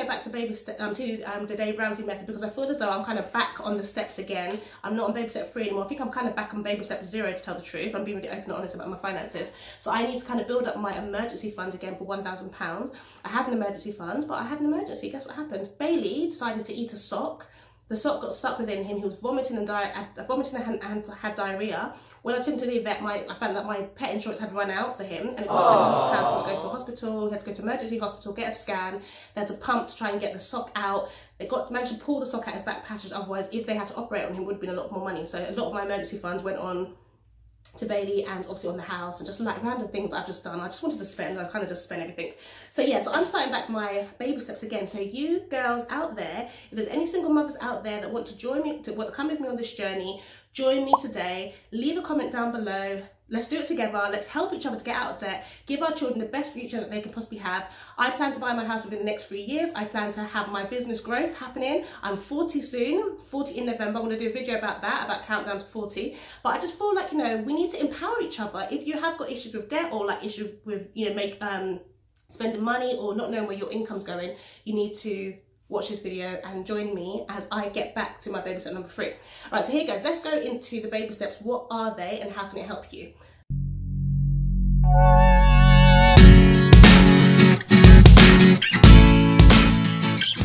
going back to the Dave Ramsey method because I feel as though I'm kind of back on the steps again. I'm not on baby step 3 anymore. I think I'm kind of back on baby step 0 to tell the truth. I'm being really open and honest about my finances. So I need to kind of build up my emergency fund again for £1,000. I had an emergency fund, but I had an emergency. Guess what happened? Bailey decided to eat a sock. The sock got stuck within him. He was vomiting and had diarrhea. When I took him to the vet, I found that my pet insurance had run out for him, and it cost £700 to go to a hospital. He had to go to emergency hospital, get a scan. They had to pump to try and get the sock out. They managed to pull the sock out his back passage. Otherwise, if they had to operate on him, it would have been a lot more money. So a lot of my emergency funds went on to Bailey and obviously on the house and just like random things I've just done. I just wanted to spend, I kind of just spent everything. So yeah, so I'm starting back my baby steps again. So you girls out there, if there's any single mothers out there that want to join me, want to come with me on this journey, join me today. Leave a comment down below. Let's do it together. Let's help each other to get out of debt. Give our children the best future that they can possibly have. I plan to buy my house within the next 3 years. I plan to have my business growth happening. I'm 40 soon, 40 in November. I'm going to do a video about that, about countdown to 40. But I just feel like, you know, we need to empower each other. If you have got issues with debt or like issues with, you know, spending money or not knowing where your income's going, you need to watch this video and join me as I get back to my baby step number 3. All right, so here goes. Let's go into the baby steps. What are they and how can it help you?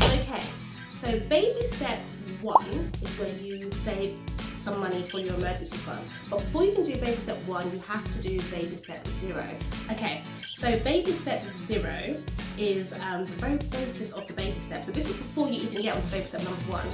Okay, so baby step 1 is where you save some money for your emergency fund. But before you can do baby step 1, you have to do baby step 0. Okay, so baby step 0 is the very basis of the baby steps. So this is before you even get onto baby step number 1.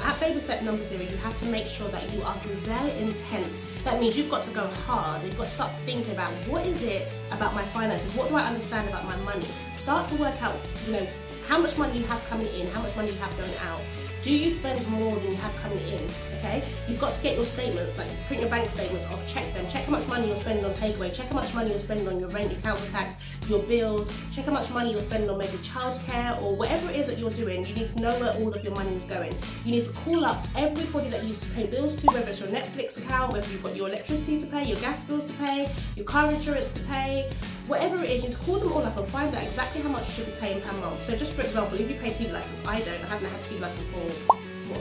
At baby step number 0, you have to make sure that you are gazelle intense. That means you've got to go hard. You've got to start thinking about what is it about my finances? What do I understand about my money? Start to work out, you know, how much money you have coming in, how much money you have going out. Do you spend more than you have coming in? Okay, you've got to get your statements, like print your bank statements off, check them, check how much money you're spending on takeaway, check how much money you're spending on your rent, your council tax, your bills, check how much money you're spending on maybe childcare or whatever it is that you're doing. You need to know where all of your money is going. You need to call up everybody that you used to pay bills to, whether it's your Netflix account, whether you've got your electricity to pay, your gas bills to pay, your car insurance to pay, whatever it is. You need to call them all up and find out exactly how much you should be paying per month. So just for example, if you pay TV license, I haven't had TV license for what,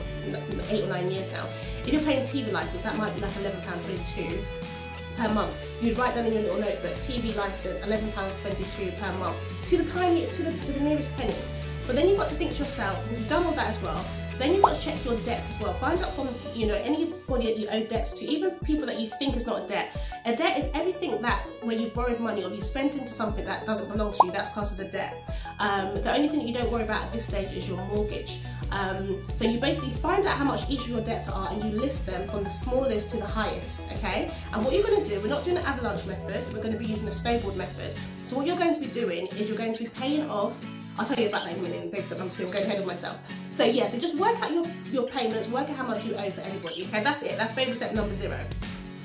8 or 9 years now. If you're paying TV license, that might be like £11.22 per month. You'd write down in your little notebook, TV license, £11.22 per month, to the nearest penny. But then you've got to think to yourself, you've done all that as well. Then you've got to check your debts as well. Find out from, you know, anybody that you owe debts to, even people that you think is not a debt. A debt is everything that where you've borrowed money or you spent into something that doesn't belong to you. That's classed as a debt. The only thing that you don't worry about at this stage is your mortgage. So you basically find out how much each of your debts are and you list them from the smallest to the highest, okay? And what you're going to do, we're not doing an avalanche method, we're going to be using a snowboard method. So what you're going to be doing is you're going to be paying off, I'll tell you about that in a minute in baby step number 2, I'm going ahead of myself. So yeah, so just work out your payments, work out how much you owe for everybody, okay? That's it, that's baby step number 0.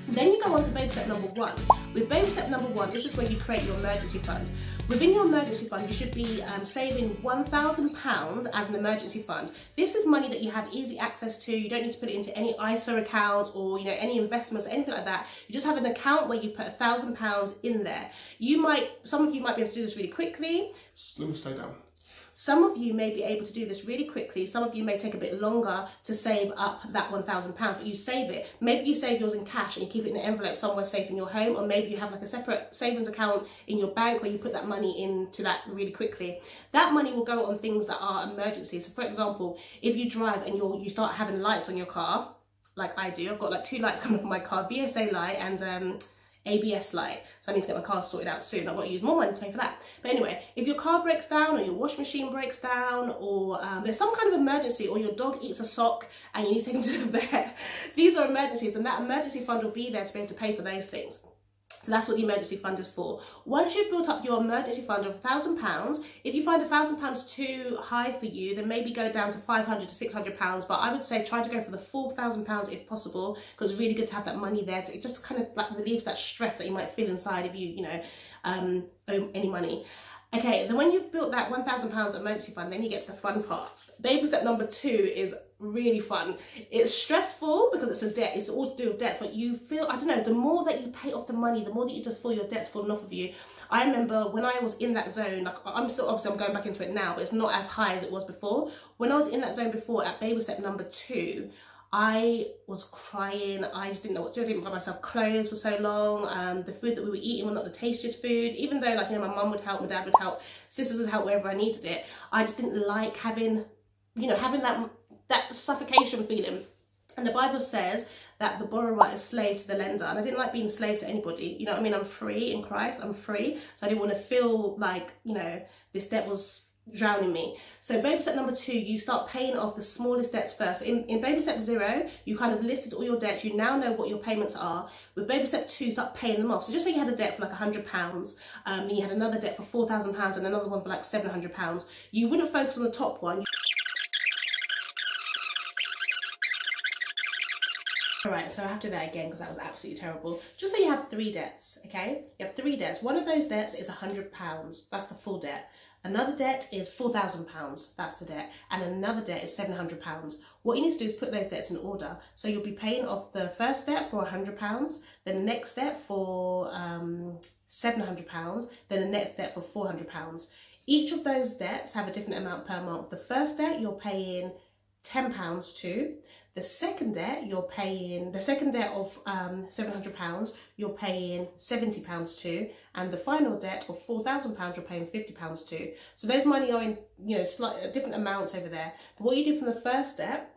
Then you go on to baby step number 1. With baby step number 1, this is where you create your emergency fund. Within your emergency fund, you should be saving £1,000 as an emergency fund. This is money that you have easy access to. You don't need to put it into any ISA accounts or, you know, any investments or anything like that. You just have an account where you put £1,000 in there. Some of you might be able to do this really quickly. Let me slow down. Some of you may be able to do this really quickly. Some of you may take a bit longer to save up that £1,000, but you save it. Maybe you save yours in cash and you keep it in an envelope somewhere safe in your home, or maybe you have like a separate savings account in your bank where you put that money into that really quickly. That money will go on things that are emergencies. So for example, if you drive and you start having lights on your car, like I do, I've got like 2 lights coming up on my car, VSA light and ABS light, so I need to get my car sorted out soon. I've got to use more money to pay for that. But anyway, if your car breaks down or your washing machine breaks down, or there's some kind of emergency, or your dog eats a sock and you need to take him to the vet, these are emergencies, and that emergency fund will be there to be able to pay for those things. So that's what the emergency fund is for. Once you've built up your emergency fund of £1,000, if you find £1,000 too high for you, then maybe go down to £500 to £600. But I would say try to go for the full £1,000 if possible, because it's really good to have that money there. So it just kind of like relieves that stress that you might feel inside if you, you know, owe any money. Okay, then when you've built that £1,000 emergency fund, then you get to the fun part. Baby step number 2 is really fun. It's stressful because it's a debt. It's all to do with debts, but you feel, I don't know, the more that you pay off the money, the more that you just feel your debts falling off of you. I remember when I was in that zone, like I'm still, obviously I'm going back into it now, but it's not as high as it was before. When I was in that zone before at baby step number 2, I was crying. I just didn't know what to do. I didn't buy myself clothes for so long. The food that we were eating was not the tastiest food. Even though, like, you know, my mum would help, my dad would help, sisters would help wherever I needed it. I just didn't like having, you know, having that suffocation feeling. And the Bible says that the borrower is slave to the lender. And I didn't like being a slave to anybody. You know what I mean? I'm free in Christ. I'm free. So I didn't want to feel like, you know, this debt was drowning me. So baby step number 2, you start paying off the smallest debts first. In baby step 0, you kind of listed all your debts. You now know what your payments are. With baby step 2, start paying them off. So just say you had a debt for like £100, and you had another debt for £4,000 and another one for like £700. You wouldn't focus on the top one. Alright, so I have to do that again because that was absolutely terrible. Just say you have 3 debts, okay? You have 3 debts. One of those debts is £100. That's the full debt. Another debt is £4,000. That's the debt. And another debt is £700. What you need to do is put those debts in order. So you'll be paying off the first debt for £100, then the next debt for £700, then the next debt for £400. Each of those debts have a different amount per month. The first debt you're paying £10 to. The second debt you're paying, the second debt of £700 you're paying £70 to, and the final debt of £4,000 you're paying £50 to. So those money are in, you know, slightly different amounts over there. But what you do from the first debt,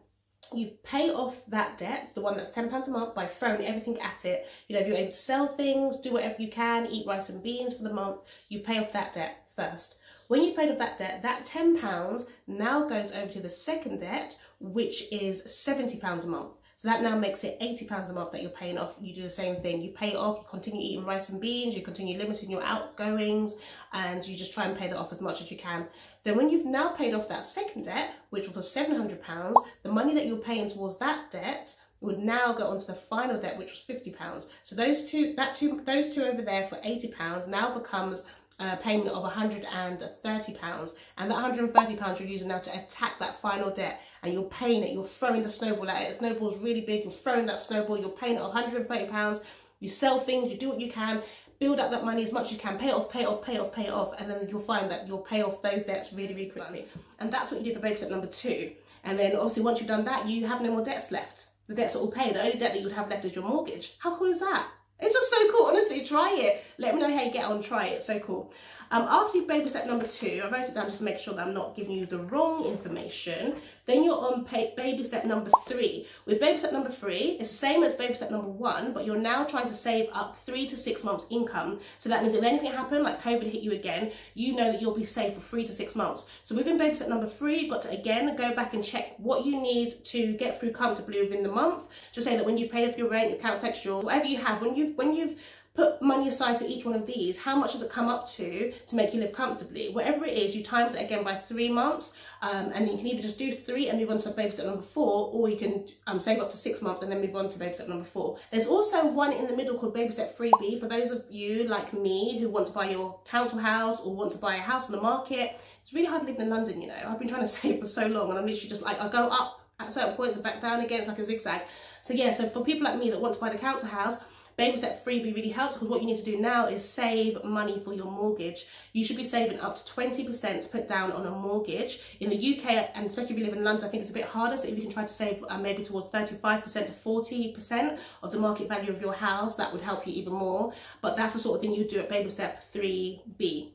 you pay off that debt, the one that's £10 a month, by throwing everything at it. You know, if you're able to sell things, do whatever you can, eat rice and beans for the month, you pay off that debt first. When you've paid off that debt, that £10 now goes over to the second debt, which is £70 a month. So that now makes it £80 a month that you're paying off. You do the same thing. You pay it off, you continue eating rice and beans, you continue limiting your outgoings, and you just try and pay that off as much as you can. Then when you've now paid off that second debt, which was £700, the money that you're paying towards that debt would now go onto the final debt, which was £50. So those two over there for £80 now becomes a payment of £130, and that £130 you're using now to attack that final debt, and you're paying it, you're throwing the snowball at it. The snowball's really big, you're throwing that snowball, you're paying it £130, you sell things, you do what you can, build up that money as much as you can, pay it off, pay it off, pay it off, pay it off, and then you'll find that you'll pay off those debts really, really quickly. And that's what you do for baby step number 2. And then obviously once you've done that, you have no more debts left. The debts are all paid. The only debt that you would have left is your mortgage. How cool is that? It's just so cool, honestly. Try it. Let me know how you get on. Try it. So cool. After you've baby step number 2, I wrote it down just to make sure that I'm not giving you the wrong information. Then you're on baby step number 3. With baby step number 3, it's the same as baby step number 1, but you're now trying to save up 3 to 6 months income. So that means if anything happened, like COVID hit you again, you know that you'll be safe for 3 to 6 months. So within baby step number 3, you've got to again go back and check what you need to get through comfortably within the month. Just say that when you've paid off your rent, your council tax, your whatever you have, when you've put money aside for each one of these, how much does it come up to make you live comfortably? Whatever it is, you times it again by 3 months, and you can either just do 3 and move on to baby step number 4, or you can save up to 6 months and then move on to baby step number 4. There's also one in the middle called baby step 3B for those of you like me who want to buy your council house or want to buy a house on the market. It's really hard living in London, you know. I've been trying to save for so long, and I'm literally just like, I go up at certain points and back down again. It's like a zigzag. So yeah, so for people like me that want to buy the council house, baby step 3B really helps, because what you need to do now is save money for your mortgage. You should be saving up to 20% to put down on a mortgage. In the UK, and especially if you live in London, I think it's a bit harder. So if you can try to save maybe towards 35% to 40% of the market value of your house, that would help you even more. But that's the sort of thing you do at baby step 3B.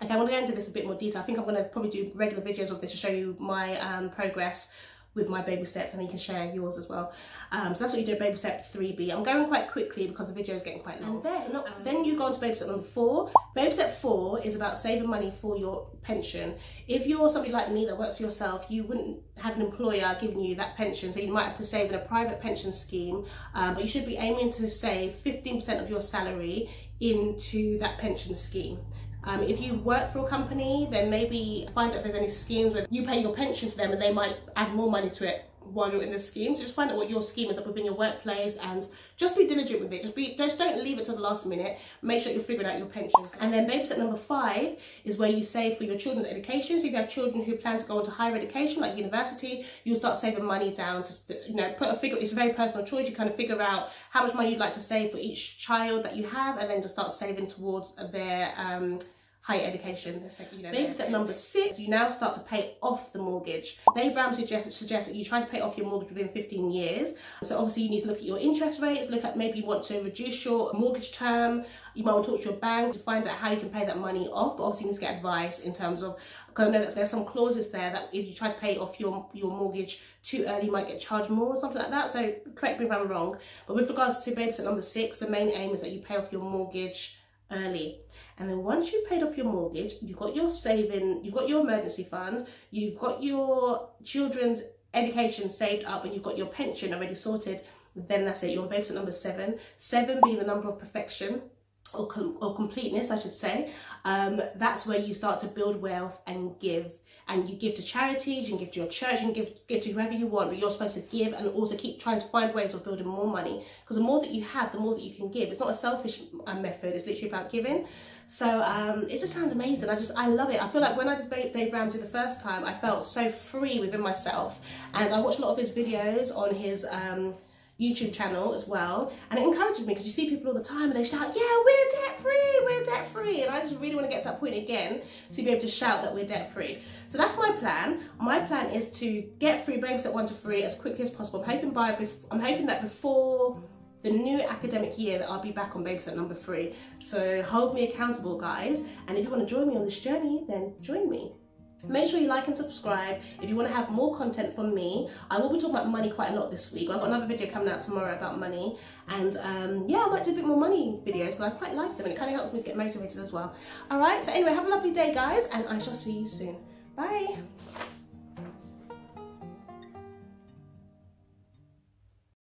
Okay, I want to go into this a bit more detail. I think I'm going to probably do regular videos of this to show you my progress with my baby steps, and then you can share yours as well. So that's what you do at baby step 3B. I'm going quite quickly because the video is getting quite long. And then you go on to baby step number 4. Baby step 4 is about saving money for your pension. If you're somebody like me that works for yourself, you wouldn't have an employer giving you that pension, so you might have to save in a private pension scheme, but you should be aiming to save 15% of your salary into that pension scheme. If you work for a company, then maybe find out if there's any schemes where you pay your pension to them and they might add more money to it while you're in the scheme. So just find out what your scheme is like within your workplace and just be diligent with it. Just don't leave it till the last minute. Make sure you're figuring out your pension. And then baby step number 5 is where you save for your children's education. So if you have children who plan to go into higher education like university, you'll start saving money down to, you know, put a figure. It's a very personal choice. You kind of figure out how much money you'd like to save for each child that you have, and then just start saving towards their higher education. You know, baby step number 6, you now start to pay off the mortgage. Dave Ramsey suggests that you try to pay off your mortgage within 15 years. So obviously you need to look at your interest rates, look at maybe you want to reduce your mortgage term. You might want to talk to your bank to find out how you can pay that money off, but obviously you need to get advice in terms of, because I know that there's some clauses there that if you try to pay off your mortgage too early, you might get charged more or something like that. So correct me if I'm wrong. But with regards to baby step number 6, the main aim is that you pay off your mortgage early. And then once you've paid off your mortgage, you've got your saving, you've got your emergency fund, you've got your children's education saved up, and you've got your pension already sorted, then that's it. You're on baby step number 7. 7 being the number of perfection, or completeness, I should say. That's where you start to build wealth and give. And you give to charities, you can give to your church, you can give to whoever you want, but you're supposed to give and also keep trying to find ways of building more money. Because the more that you have, the more that you can give. It's not a selfish method, it's literally about giving. So it just sounds amazing. I love it. I feel like when I did Dave Ramsey the first time, I felt so free within myself. And I watched a lot of his videos on his YouTube channel as well, and it encourages me because you see people all the time and they shout, yeah, we're debt free, we're debt free, and I just really want to get to that point again to be able to shout that we're debt free. So that's my plan. My plan is to get through baby step 1 to 3 as quickly as possible. I'm hoping that before the new academic year that I'll be back on baby step number 3. So hold me accountable, guys, and if you want to join me on this journey, then join me. Make sure you like and subscribe if you want to have more content from me. I will be talking about money quite a lot this week. I've got another video coming out tomorrow about money, and yeah, I might do a bit more money videos because I quite like them and it kind of helps me to get motivated as well. Alright, so anyway, have a lovely day, guys, and I shall see you soon. Bye.